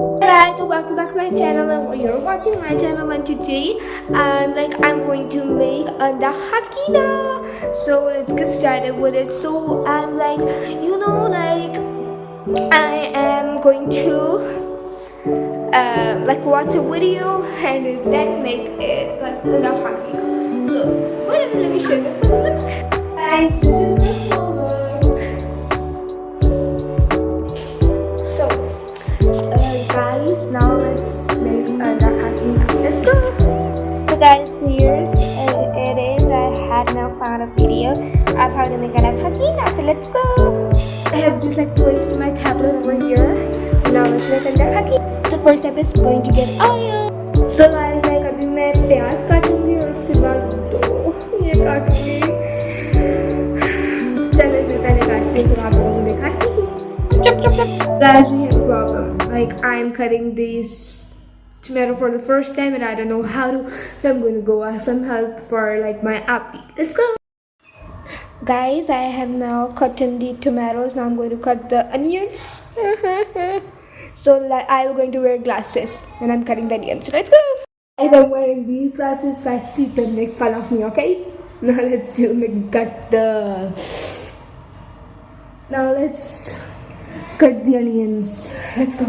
Guys, welcome back to my channel. And you're watching my channel, and today I'm going to make a khania. So let's get started with it. So I am going to watch a video and then make it like the khania. So whatever, let me show you the full look. Guys, this is the full look. So guys, now let's make a khania. Let's go. So guys, here's it is. I had now found a video of how to make a khania. So let's go. I have just placed my tablet over here. So now let's make a khania. The first step is going to get oil. So guys, अभी मैं प्याज काटूंगी और उसके बाद ये काटूंगी. चलो मैं पहले काटती हूँ, आप लोगों को दिखाती हूँ. Guys, we have a problem. I'm cutting this tomato for the first time and I don't know how to, so I'm going to go ask some help for my appy. Let's go. Guys, I have now cut in the tomatoes. Now I'm going to cut the onions. So I'm going to wear glasses when I'm cutting the onions. So let's go. Guys, I'm wearing these glasses. Guys, please don't make fun of me, okay? Now let's cut the onions. Let's go.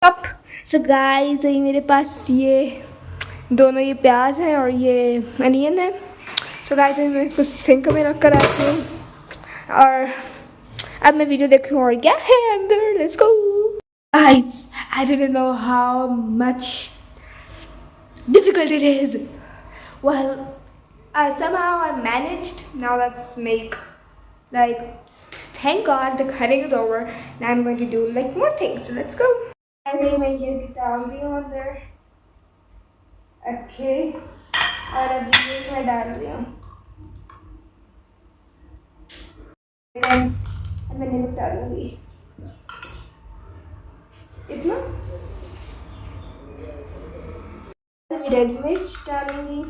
Chop. So guys, ये मेरे पास ये दोनों ये प्याज है और ये onion है. So guys, मैं इसको सिंक में रख कर आती हूँ और अब मैं वीडियो देखूँ और क्या है अंदर. Let's go. Guys, I didn't know how much difficult it is. Well, somehow I managed. Now let's make thank God the cutting is over. Now I'm going to do more things. So let's go. Guys, मैं ये डाल रही हूँ अंदर. Okay. और अभी ये मैं डाल रही हूँ. मैं नमक डालूंगी. इतना. रेड मिर्च डालूंगी.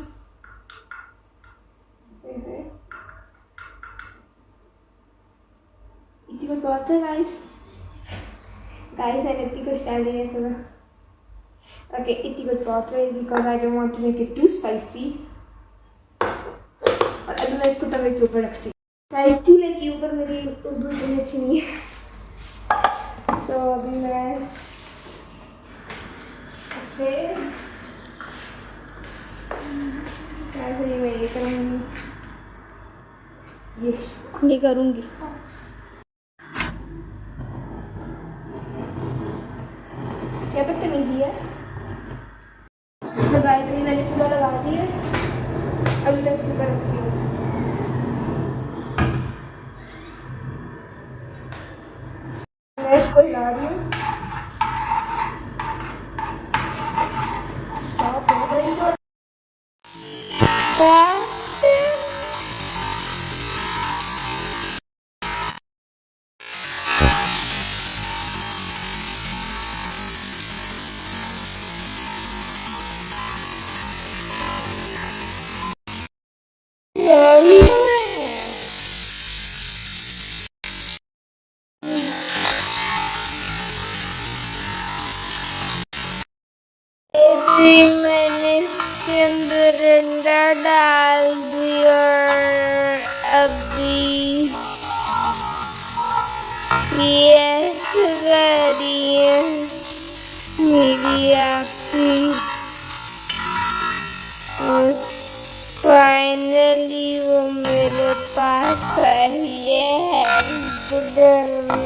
इतनी कुछ बहुत है guys. Guys, I need to stand here. Okay, इतनी कुछ बहुत है because I don't want to make it too spicy. और अभी मैं इसको तवे के ऊपर रखती हूँ. Guys, चूल्हे के ऊपर मेरी उर्दू इतनी अच्छी नहीं है. So अभी मैं कैसे मैं ये करूँगी. ये करूँगी. क्या बदतमीजी है. So guys, अभी मैंने चूल्हा लगा दिया है. अभी मैं इसको रखती हूँ. मैं इसको हिला रही हूँ. मैंने इसके अंदर अंडा डाल दिया. अभी ये करिए मेरी आपकी. फाइनली वो मेरे पास आई है करने.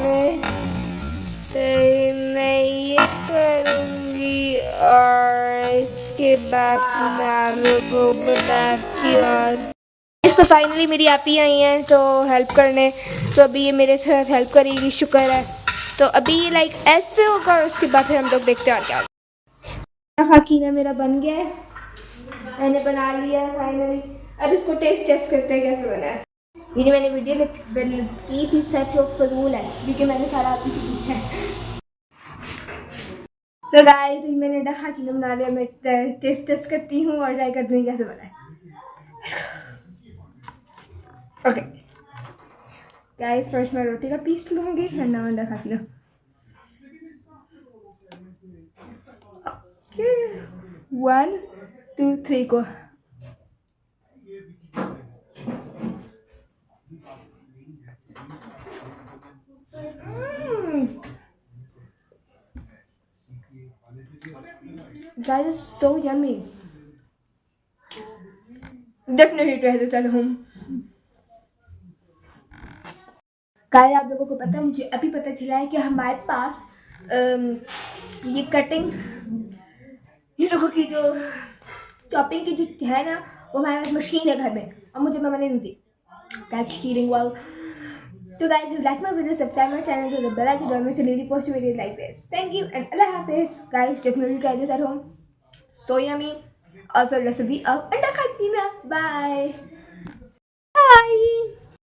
मैं ये करूँगी और इसके बाद मैं आप लोगों को बताती हूँ. तो फाइनली मेरी आपी आई हैं तो हेल्प करने. तो अभी ये मेरे साथ हेल्प करेगी. शुक्र है. तो अभी ऐसे होगा और उसके बाद फिर हम लोग देखते हैं और क्या. खाकीना मेरा बन गया है. मैंने बना लिया फाइनली. अब इसको टेस्ट करते हैं कैसे बना है. ये जो मैंने वीडियो की थी सच वो फजूल है क्योंकि मैंने सारा आप पीछे पूछा है. So guys, मैंने देखा कि बना लिया. मैं टेस्ट करती हूँ और ट्राई करती हूँ कैसे बना है. ओके गाइस, फर्स्ट मैं रोटी का पीस लूँगी. ठंडा वंडा खा लो. Okay. 1 2 3 go. Mm. Guys, it's so yummy. Definitely try this at home. Guys आप लोगों को पता है, मुझे अभी पता चला है कि हमारे पास अम, ये कटिंग, ये लोगों की जो चॉपिंग की जो है ना, वो हमारे पास मशीन है घर में और मुझे मम्मा ने नहीं दी. That's cheating. Well, so guys, if you like my video, subscribe my channel to the bell icon to miss any post videos like this. Thank you and Allah Hafiz. Guys, definitely try this at home. So yummy. Also recipe of anda khania. Bye. Bye.